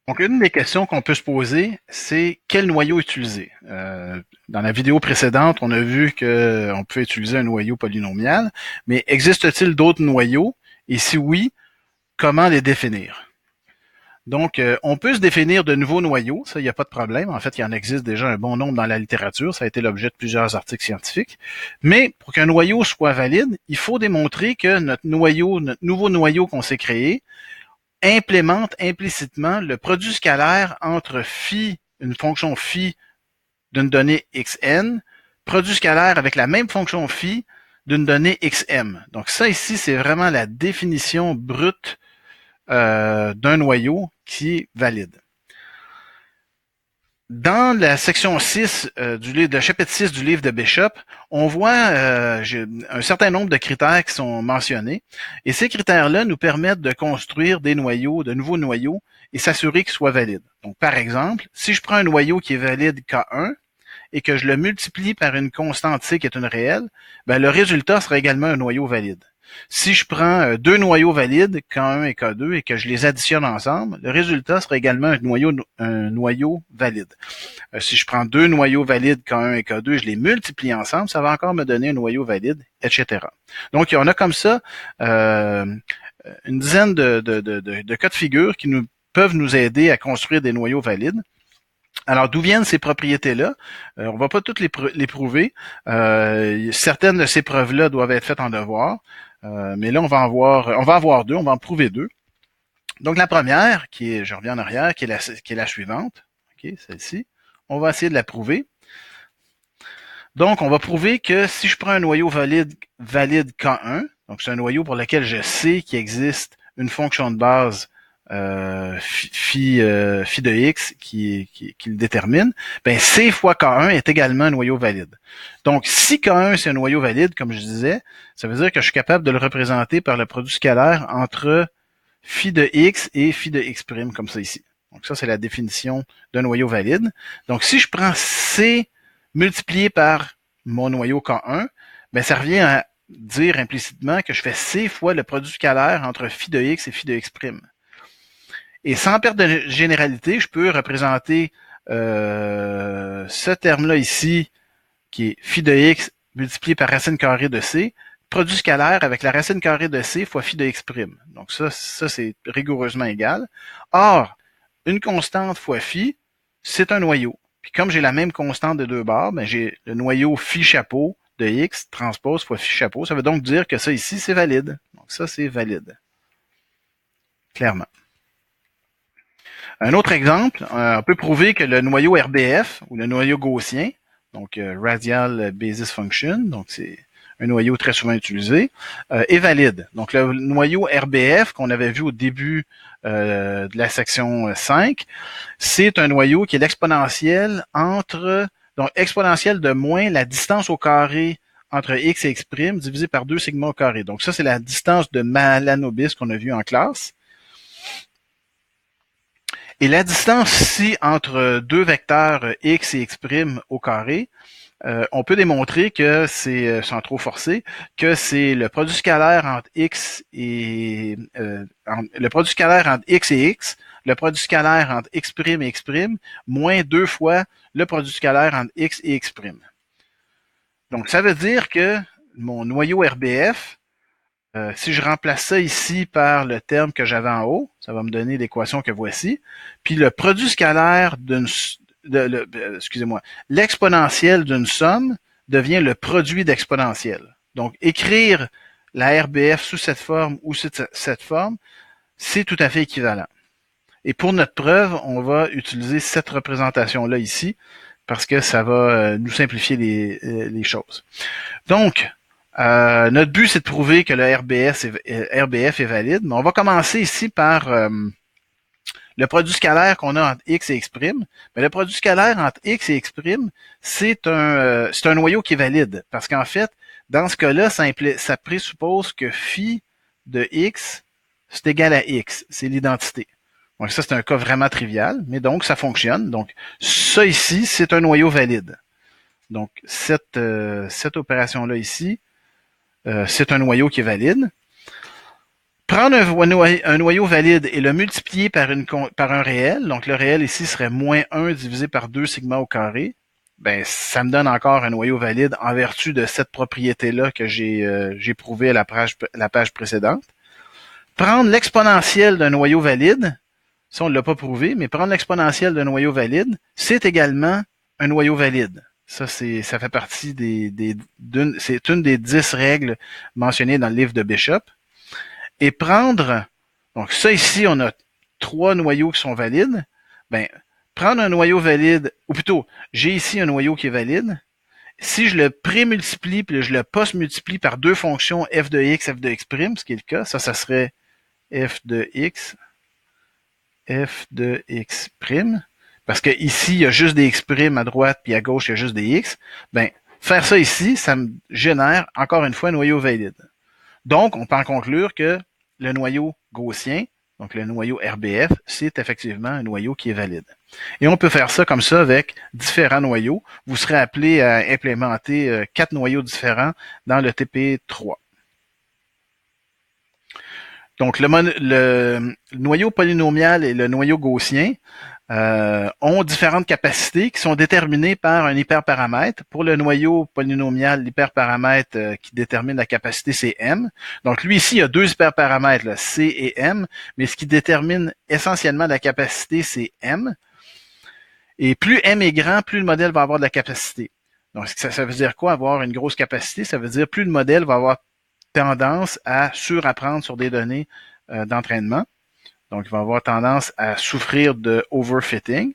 Donc, une des questions qu'on peut se poser, c'est quel noyau utiliser. Dans la vidéo précédente, on a vu qu'on peut utiliser un noyau polynomial, mais existe-t-il d'autres noyaux? Et si oui, comment les définir? Donc, on peut se définir de nouveaux noyaux, ça, il n'y a pas de problème. En fait, il y en existe déjà un bon nombre dans la littérature, ça a été l'objet de plusieurs articles scientifiques. Mais pour qu'un noyau soit valide, il faut démontrer que notre nouveau noyau qu'on s'est créé, implémente implicitement le produit scalaire entre phi, une fonction phi d'une donnée xn, produit scalaire avec la même fonction phi d'une donnée xm. Donc ça ici, c'est vraiment la définition brute d'un noyau qui est valide. Dans la section 6 du livre, de chapitre 6 du livre de Bishop, on voit un certain nombre de critères qui sont mentionnés. Et ces critères-là nous permettent de construire des noyaux, de nouveaux noyaux, et s'assurer qu'ils soient valides. Donc, par exemple, si je prends un noyau qui est valide K1 et que je le multiplie par une constante C qui est une réelle, ben, le résultat sera également un noyau valide. Si je prends deux noyaux valides, K1 et K2, et que je les additionne ensemble, le résultat sera également un noyau valide. Si je prends deux noyaux valides, K1 et K2, je les multiplie ensemble, ça va encore me donner un noyau valide, etc. Donc, on a comme ça une dizaine de cas de figure qui peuvent nous aider à construire des noyaux valides. Alors, d'où viennent ces propriétés-là? On ne va pas toutes les prouver. Certaines de ces preuves-là doivent être faites en devoir. Mais là, on va avoir deux, on va en prouver deux. Donc, la première, je reviens en arrière, qui est la suivante. OK, celle-ci. On va essayer de la prouver. Donc, on va prouver que si je prends un noyau valide K1, donc c'est un noyau pour lequel je sais qu'il existe une fonction de base phi de x qui le détermine, ben C fois K1 est également un noyau valide. Donc, si K1 c'est un noyau valide, comme je disais, ça veut dire que je suis capable de le représenter par le produit scalaire entre phi de x et phi de x', comme ça ici. Donc ça, c'est la définition d'un noyau valide. Donc, si je prends C multiplié par mon noyau K1, ben ça revient à dire implicitement que je fais C fois le produit scalaire entre phi de x et phi de x'. Et sans perte de généralité, je peux représenter ce terme-là ici, qui est phi de x multiplié par racine carrée de c, produit scalaire avec la racine carrée de c fois phi de x'. Donc ça c'est rigoureusement égal. Or, une constante fois phi, c'est un noyau. Puis comme j'ai la même constante de deux barres, ben j'ai le noyau phi chapeau de x transpose fois phi chapeau. Ça veut donc dire que ça ici, c'est valide. Donc ça, c'est valide. Clairement. Un autre exemple, on peut prouver que le noyau RBF, ou le noyau gaussien, donc Radial Basis Function, donc c'est un noyau très souvent utilisé, est valide. Donc le noyau RBF qu'on avait vu au début de la section 5, c'est un noyau qui est l'exponentielle donc exponentielle de moins la distance au carré entre x et x' divisé par 2 sigma au carré. Donc ça, c'est la distance de Mahalanobis qu'on a vu en classe. Et la distance ici entre deux vecteurs x et x' au carré, on peut démontrer que c'est, sans trop forcer, que c'est le produit scalaire entre x et le produit scalaire entre x et x, le produit scalaire entre x' et x', moins deux fois le produit scalaire entre x et x'. Donc ça veut dire que mon noyau RBF, si je remplace ça ici par le terme que j'avais en haut, ça va me donner l'équation que voici. Puis le produit scalaire excusez-moi, l'exponentielle d'une somme devient le produit d'exponentielle. Donc, écrire la RBF sous cette forme ou sous cette forme, c'est tout à fait équivalent. Et pour notre preuve, on va utiliser cette représentation-là ici parce que ça va nous simplifier les choses. Donc, notre but, c'est de prouver que le RBF est valide, mais on va commencer ici par le produit scalaire qu'on a entre x et x'. Mais le produit scalaire entre x et x', c'est un noyau qui est valide, parce qu'en fait, dans ce cas-là, ça présuppose que phi de x, c'est égal à x, c'est l'identité. Donc ça, c'est un cas vraiment trivial, mais donc ça fonctionne. Donc ça ici, c'est un noyau valide. Donc cette opération-là ici, c'est un noyau qui est valide. Prendre un noyau valide et le multiplier par un réel, donc le réel ici serait moins 1 divisé par 2 sigma au carré, ben ça me donne encore un noyau valide en vertu de cette propriété-là que j'ai prouvé à la page précédente. Prendre l'exponentielle d'un noyau valide, ça on ne l'a pas prouvé, mais prendre l'exponentielle d'un noyau valide, c'est également un noyau valide. Ça fait partie c'est une des 10 règles mentionnées dans le livre de Bishop. Et prendre, donc ça ici, on a 3 noyaux qui sont valides. Ben, prendre un noyau valide, ou plutôt, j'ai ici un noyau qui est valide. Si je le pré-multiplie, puis je le post-multiplie par deux fonctions f de x, f de x', ce qui est le cas, ça serait f de x prime. Parce que ici, il y a juste des x' à droite, puis à gauche, il y a juste des x. Ben, faire ça ici, ça me génère, encore une fois, un noyau valide. Donc, on peut en conclure que le noyau gaussien, donc le noyau RBF, c'est effectivement un noyau qui est valide. Et on peut faire ça comme ça avec différents noyaux. Vous serez appelé à implémenter 4 noyaux différents dans le TP3. Donc, le noyau polynomial et le noyau gaussien ont différentes capacités qui sont déterminées par un hyperparamètre. Pour le noyau polynomial, l'hyperparamètre qui détermine la capacité, c'est M. Donc lui ici, il y a deux hyperparamètres, là, C et M, mais ce qui détermine essentiellement la capacité, c'est M. Et plus M est grand, plus le modèle va avoir de la capacité. Donc ça veut dire quoi, avoir une grosse capacité? Ça veut dire plus le modèle va avoir tendance à surapprendre sur des données d'entraînement. Donc, il va avoir tendance à souffrir de overfitting.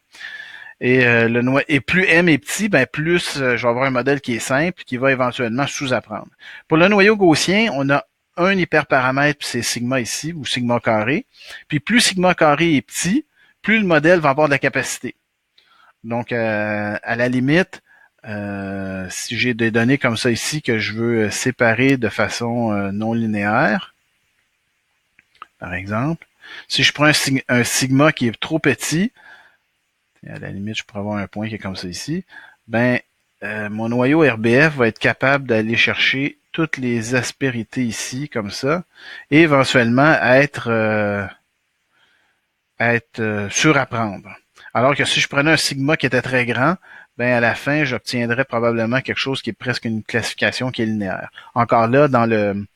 Et plus M est petit, ben plus je vais avoir un modèle qui est simple, qui va éventuellement sous-apprendre. Pour le noyau gaussien, on a un hyperparamètre, puis c'est sigma ici, ou sigma carré. Puis plus sigma carré est petit, plus le modèle va avoir de la capacité. Donc, à la limite, si j'ai des données comme ça ici que je veux séparer de façon non linéaire, par exemple, si je prends un sigma qui est trop petit, à la limite, je pourrais avoir un point qui est comme ça ici, ben mon noyau RBF va être capable d'aller chercher toutes les aspérités ici, comme ça, et éventuellement être surapprendre. Alors que si je prenais un sigma qui était très grand, ben à la fin, j'obtiendrais probablement quelque chose qui est presque une classification qui est linéaire. Encore là, dans le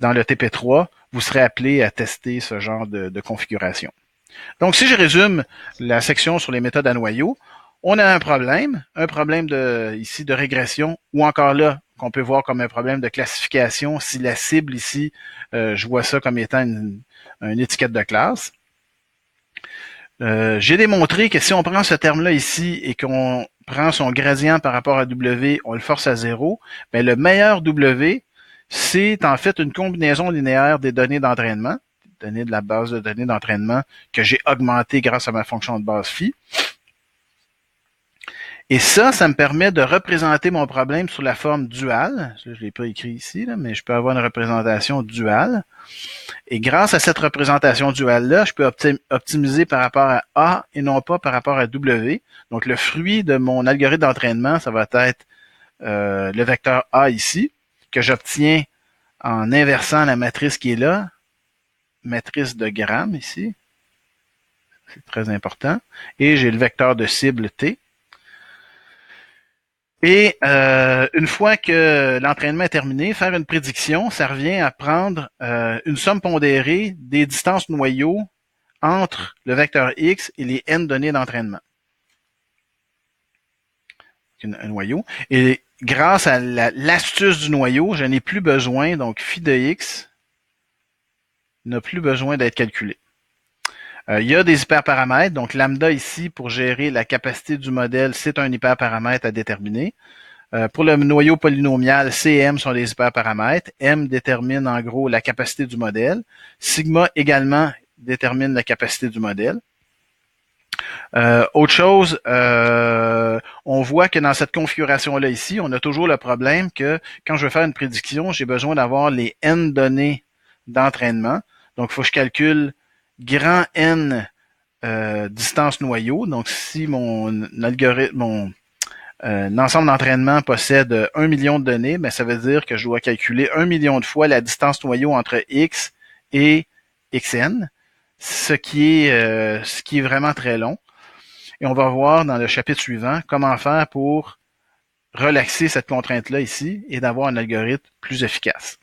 TP3, vous serez appelé à tester ce genre de configuration. Donc, si je résume la section sur les méthodes à noyaux, on a un problème ici de régression, ou encore là, qu'on peut voir comme un problème de classification, si la cible ici, je vois ça comme étant une étiquette de classe. J'ai démontré que si on prend ce terme-là ici et qu'on prend son gradient par rapport à W, on le force à 0, ben le meilleur W, c'est en fait une combinaison linéaire des données d'entraînement, données de la base de données d'entraînement que j'ai augmentée grâce à ma fonction de base phi. Et ça me permet de représenter mon problème sous la forme duale. Je ne l'ai pas écrit ici, là, mais je peux avoir une représentation duale. Et grâce à cette représentation duale-là, je peux optimiser par rapport à A et non pas par rapport à W. Donc, le fruit de mon algorithme d'entraînement, ça va être le vecteur A ici, que j'obtiens en inversant la matrice qui est là, matrice de Gram ici. C'est très important. Et j'ai le vecteur de cible T. Et une fois que l'entraînement est terminé, faire une prédiction, ça revient à prendre une somme pondérée des distances noyaux entre le vecteur X et les n données d'entraînement. Un noyau. Et grâce à l'astuce du noyau, je n'ai plus besoin, donc phi de X n'a plus besoin d'être calculé. Il y a des hyperparamètres, donc lambda ici, pour gérer la capacité du modèle, c'est un hyperparamètre à déterminer. Pour le noyau polynomial, C et M sont des hyperparamètres. M détermine en gros la capacité du modèle. Sigma également détermine la capacité du modèle. Autre chose, on voit que dans cette configuration-là ici, on a toujours le problème que quand je veux faire une prédiction, j'ai besoin d'avoir les N données d'entraînement. Donc, il faut que je calcule grand N distance noyau. Donc, si mon algorithme, ensemble d'entraînement possède 1 million de données, ben, ça veut dire que je dois calculer 1 million de fois la distance noyau entre X et xn, ce qui est vraiment très long. Et on va voir dans le chapitre suivant comment faire pour relaxer cette contrainte-là ici et d'avoir un algorithme plus efficace.